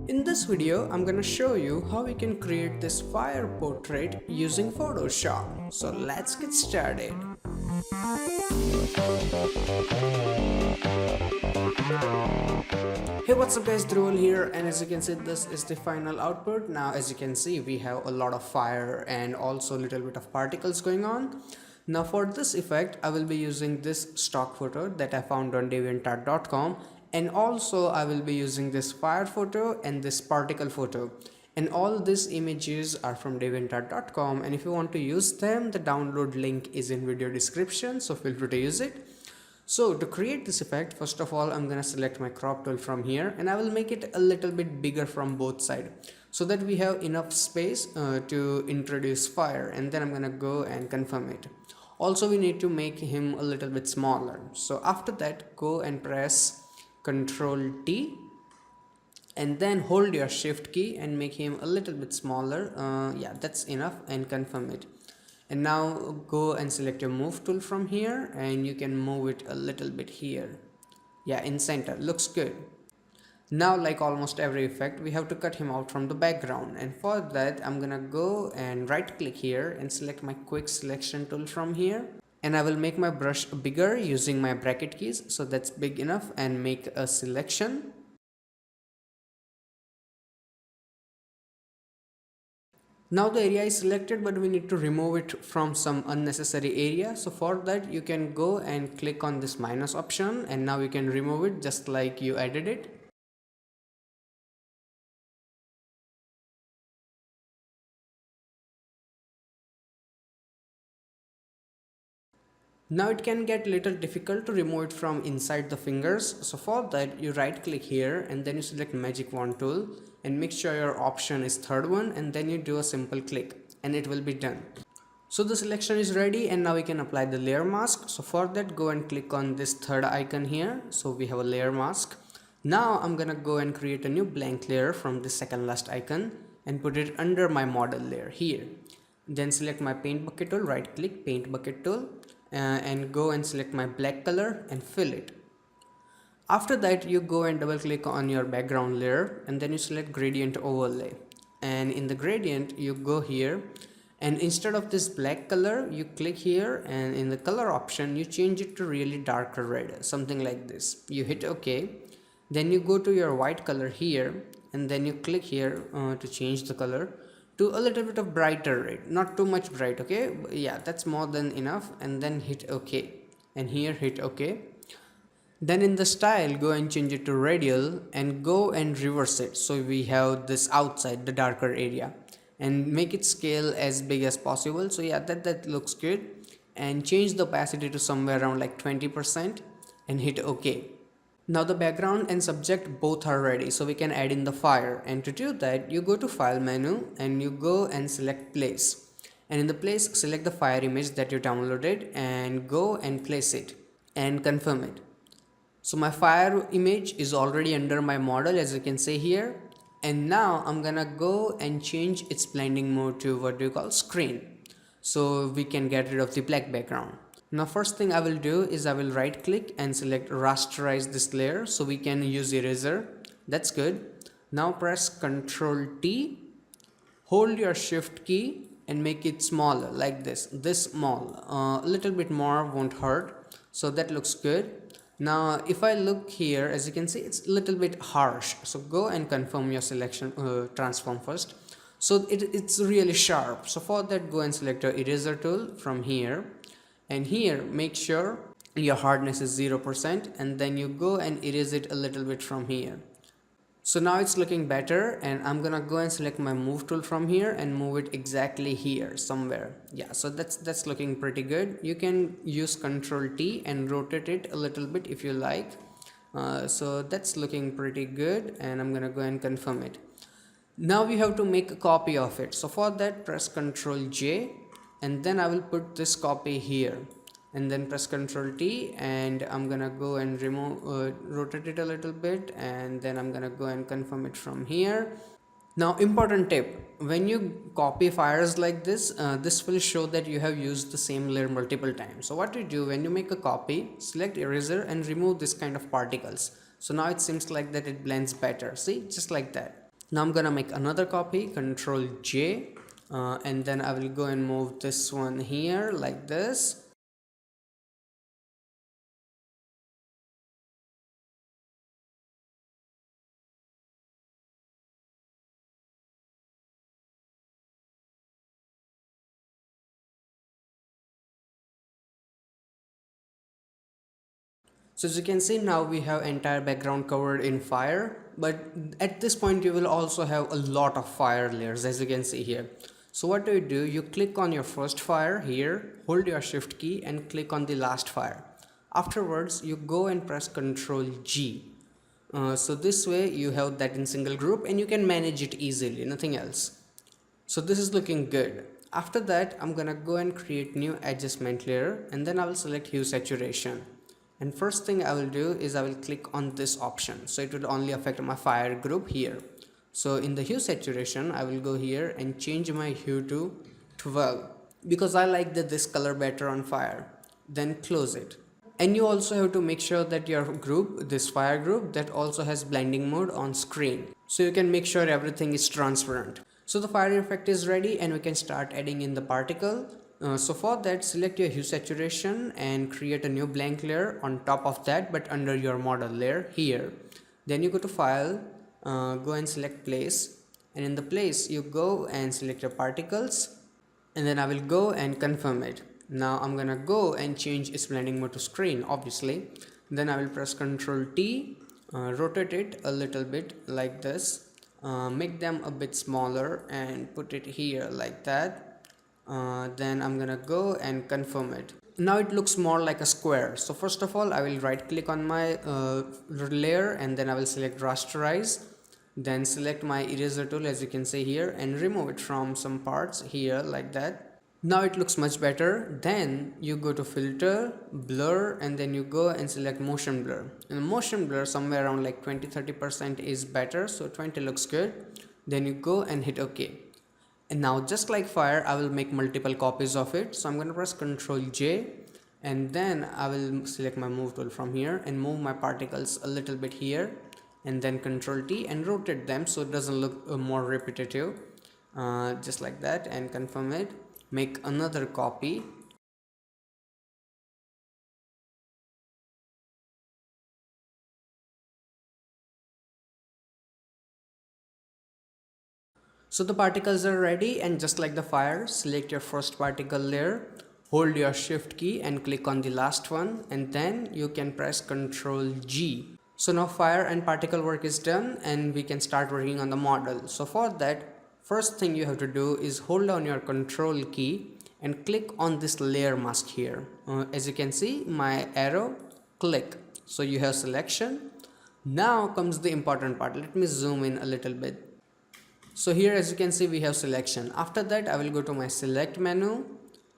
In this video, I'm gonna show you how we can create this fire portrait using Photoshop. So let's get started. Hey, what's up guys, Dhruval here, and as you can see, this is the final output. Now as you can see, we have a lot of fire and also a little bit of particles going on. Now for this effect, I will be using this stock photo that I found on deviantart.com, and also I will be using this fire photo and this particle photo, and all these images are from deviantart.com, and if you want to use them, the download link is in video description, so feel free to use it. So to create this effect, first of all, I'm gonna select my crop tool from here, and I will make it a little bit bigger from both sides so that we have enough space to introduce fire, and then I'm gonna go and confirm it. Also, we need to make him a little bit smaller. So after that, go and press Ctrl T and then hold your shift key and make him a little bit smaller. Yeah, that's enough, and confirm it. And now go and select your move tool from here, and you can move it a little bit here. Yeah, in center, looks good. Now, like almost every effect, we have to cut him out from the background, and for that I'm gonna go and right click here and select my quick selection tool from here, and I will make my brush bigger using my bracket keys, so that's big enough, and make a selection. Now the area is selected, but we need to remove it from some unnecessary area. So for that, you can go and click on this minus option, and now you can remove it just like you added it. Now it can get a little difficult to remove it from inside the fingers. So for that, you right click here and then you select magic wand tool and make sure your option is third one, and then you do a simple click and it will be done. So the selection is ready, and now we can apply the layer mask. So for that, go and click on this third icon here. So we have a layer mask. Now I'm gonna go and create a new blank layer from the second last icon and put it under my model layer here. Then select my paint bucket tool, right click paint bucket tool, and go and select my black color and fill it. After that, you go and double click on your background layer, and then you select gradient overlay, and in the gradient you go here, and instead of this black color you click here, and in the color option you change it to really darker red, something like this. You hit OK, then you go to your white color here, and then you click here to change the color to a little bit of brighter red, not too much bright. Okay, yeah, that's more than enough, and then hit OK, and here hit OK. Then in the style, go and change it to radial and go and reverse it, so we have this outside the darker area, and make it scale as big as possible. So yeah, that looks good, and change the opacity to somewhere around like 20% and hit OK. Now the background and subject both are ready, so we can add in the fire, and to do that you go to file menu and you go and select place, and in the place select the fire image that you downloaded and go and place it and confirm it. So my fire image is already under my model, as you can see here, and now I'm gonna go and change its blending mode to what do you call screen, so we can get rid of the black background. Now first thing I will do is I will right click and select rasterize this layer, so we can use eraser. That's good. Now press Ctrl T, hold your shift key and make it smaller like this small. A little bit more won't hurt, so that looks good. Now if I look here, as you can see, it's a little bit harsh, so go and confirm your selection transform first. So it's really sharp, so for that go and select your eraser tool from here, and here make sure your hardness is 0%, and then you go and erase it a little bit from here. So now it's looking better, and I'm gonna go and select my move tool from here and move it exactly here somewhere. Yeah, so that's looking pretty good. You can use Ctrl T and rotate it a little bit if you like. So that's looking pretty good, and I'm gonna go and confirm it. Now we have to make a copy of it, so for that press Ctrl J, and then I will put this copy here, and then press Ctrl T, and I'm gonna go and rotate it a little bit, and then I'm gonna go and confirm it from here. Now important tip, when you copy fires like this, this will show that you have used the same layer multiple times. So what you do when you make a copy, select eraser and remove this kind of particles. So now it seems like that it blends better, see, just like that. Now I'm gonna make another copy, Control J, and then I will go and move this one here like this. So as you can see, now we have entire background covered in fire, but at this point you will also have a lot of fire layers, as you can see here. So what do? You click on your first fire here, hold your shift key and click on the last fire. Afterwards you go and press Ctrl G. So this way you have that in single group and you can manage it easily, nothing else. So this is looking good. After that, I'm gonna go and create new adjustment layer, and then I will select hue saturation. And first thing I will do is I will click on this option. So it will only affect my fire group here. So in the hue saturation, I will go here and change my hue to 12 because I like this color better on fire. Then close it. And you also have to make sure that your group, this fire group, that also has blending mode on screen, so you can make sure everything is transparent. So the fire effect is ready and we can start adding in the particle. So for that, select your hue saturation and create a new blank layer on top of that, but under your model layer here. Then you go to file, go and select place, and in the place you go and select your particles, and then I will go and confirm it. Now I'm gonna go and change its blending mode to screen, obviously. Then I will press Ctrl T, rotate it a little bit like this, make them a bit smaller and put it here like that. Then I'm gonna go and confirm it. Now it looks more like a square. So first of all, I will right click on my layer and then I will select rasterize. Then select my eraser tool, as you can see here, and remove it from some parts here like that. Now it looks much better. Then you go to filter, blur, and then you go and select motion blur. And motion blur somewhere around like 20-30% is better, so 20 looks good. Then you go and hit OK. And now just like fire, I will make multiple copies of it. So I'm going to press Ctrl J, and then I will select my move tool from here and move my particles a little bit here, and then Ctrl T and rotate them so it doesn't look more repetitive, just like that, and confirm it. Make another copy. So the particles are ready, and just like the fire, select your first particle layer, hold your shift key and click on the last one, and then you can press Ctrl G. So now fire and particle work is done and we can start working on the model. So for that, first thing you have to do is hold down your Control key and click on this layer mask here. As you can see, my arrow, click. So you have selection. Now comes the important part. Let me zoom in a little bit. So here, as you can see, we have selection. After that, I will go to my select menu,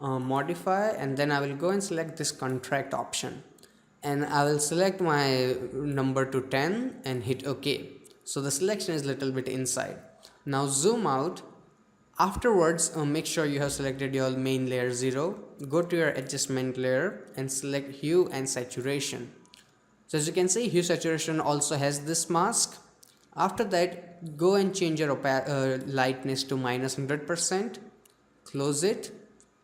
modify, and then I will go and select this contract option. And I will select my number to 10 and hit OK. So the selection is a little bit inside. Now zoom out. Afterwards, make sure you have selected your main layer 0. Go to your adjustment layer and select hue and saturation. So as you can see, hue saturation also has this mask. After that, go and change your lightness to -100%. Close it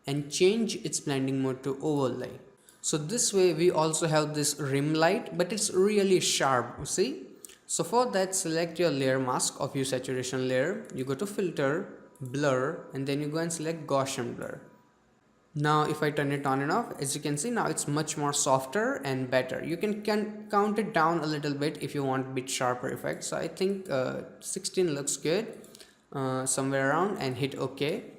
and change its blending mode to overlay. So this way we also have this rim light, but it's really sharp, see? So for that, select your layer mask of hue saturation layer. You go to filter, blur, and then you go and select Gaussian blur. Now if I turn it on and off, as you can see, now it's much more softer and better. You can count it down a little bit if you want a bit sharper effect. So I think 16 looks good, somewhere around, and hit OK.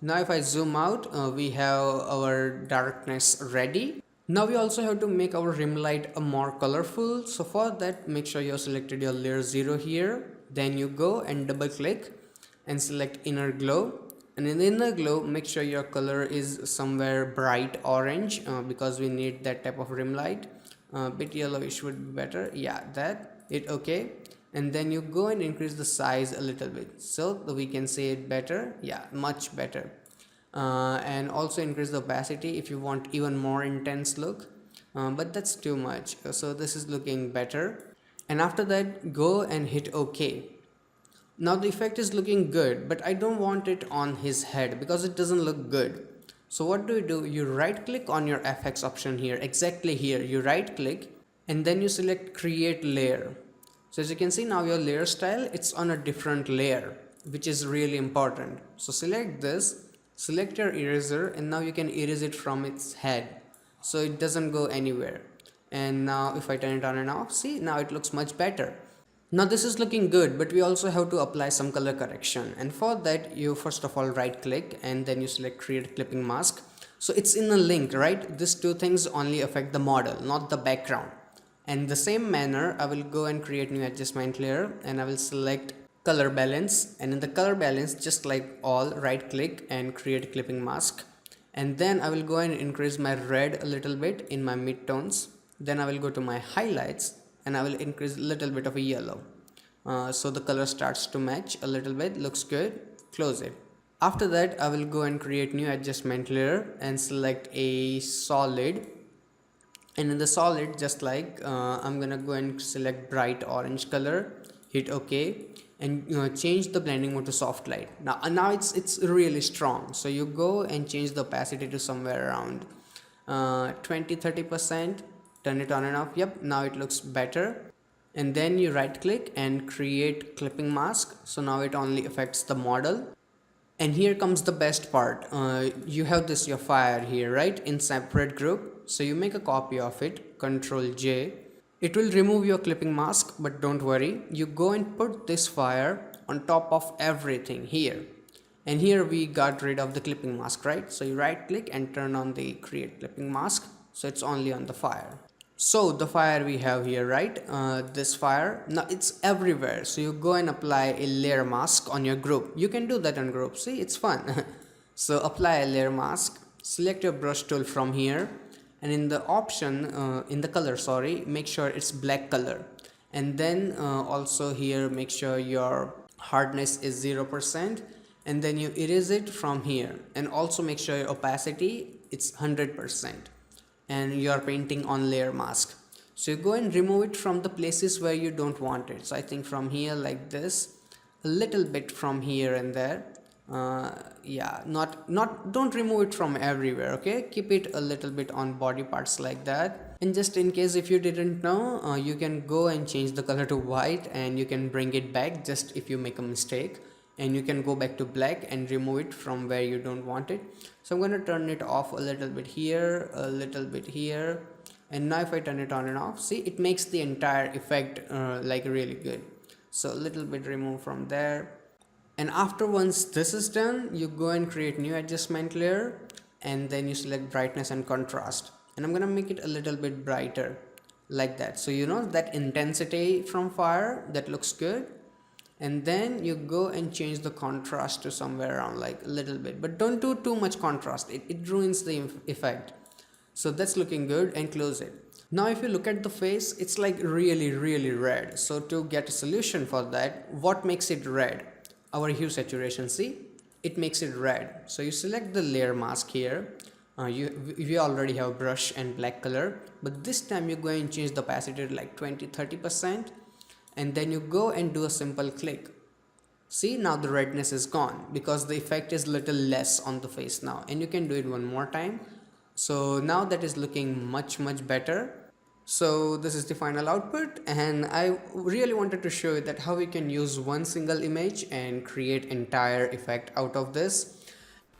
Now if I zoom out, we have our darkness ready. Now we also have to make our rim light more colorful. So for that, make sure you have selected your layer 0 here. Then you go and double click and select inner glow. And in the inner glow, make sure your color is somewhere bright orange, because we need that type of rim light. Bit yellowish would be better. Yeah, that. Hit OK. And then you go and increase the size a little bit so that we can see it better. Yeah, much better. And also increase the opacity if you want even more intense look, but that's too much. So this is looking better. And after that, go and hit OK. Now the effect is looking good, but I don't want it on his head because it doesn't look good. So what do? You right click on your FX option here, exactly here. You right click and then you select create layer. So as you can see now your layer style, it's on a different layer, which is really important. So select this, select your eraser, and now you can erase it from its head. So it doesn't go anywhere. And now if I turn it on and off, see now it looks much better. Now this is looking good, but we also have to apply some color correction, and for that you first of all right click and then you select create clipping mask. So it's in a link, right? These two things only affect the model, not the background. And the same manner I will go and create new adjustment layer and I will select color balance, and in the color balance, just like all, right click and create clipping mask. And then I will go and increase my red a little bit in my midtones. Then I will go to my highlights and I will increase a little bit of a yellow. So the color starts to match a little bit, looks good, close it. After that I will go and create new adjustment layer and select a solid, and in the solid, just like I'm gonna go and select bright orange color, hit OK, and change the blending mode to soft light. Now it's really strong, so you go and change the opacity to somewhere around 20-30%, turn it on and off. Yep, now it looks better. And then you right click and create clipping mask. So now it only affects the model. And here comes the best part. You have this your fire here, right, in separate group. So you make a copy of it, Ctrl J. It will remove your clipping mask, but don't worry, you go and put this fire on top of everything here. And here we got rid of the clipping mask, right? So you right click and turn on the create clipping mask, so it's only on the fire. So the fire we have here, right, this fire, now it's everywhere. So you go and apply a layer mask on your group. You can do that on group, see, it's fun. So apply a layer mask, select your brush tool from here, and in the option, in the color, sorry, make sure it's black color. And then also here make sure your hardness is 0%, and then you erase it from here, and also make sure your opacity it's 100%. And you are painting on layer mask, so you go and remove it from the places where you don't want it. So I think from here like this, a little bit from here and there. Yeah, don't remove it from everywhere, okay? Keep it a little bit on body parts like that. And just in case if you didn't know, you can go and change the color to white, and you can bring it back just if you make a mistake, and you can go back to black and remove it from where you don't want it. So I'm going to turn it off a little bit here, a little bit here, and now if I turn it on and off, see, it makes the entire effect like really good. So a little bit remove from there. And after once this is done, you go and create new adjustment layer, and then you select brightness and contrast, and I'm gonna make it a little bit brighter like that. So you know that intensity from fire, that looks good. And then you go and change the contrast to somewhere around like a little bit, but don't do too much contrast, it ruins the effect. So that's looking good, and close it. Now if you look at the face, it's like really red. So to get a solution for that, what makes it red? Our hue saturation, see, it makes it red. So you select the layer mask here. We already have brush and black color, but this time you go and change the opacity to like 20-30%, and then you go and do a simple click. See, now the redness is gone because the effect is little less on the face now, and you can do it one more time. So now that is looking much better. So this is the final output, and I really wanted to show you that how we can use one single image and create entire effect out of this.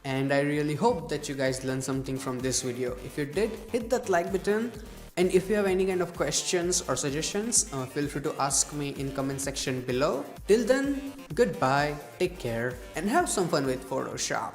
And I really hope that you guys learned something from this video. If you did, hit that like button, and if you have any kind of questions or suggestions, feel free to ask me in comment section below. Till then, goodbye, take care, and have some fun with Photoshop.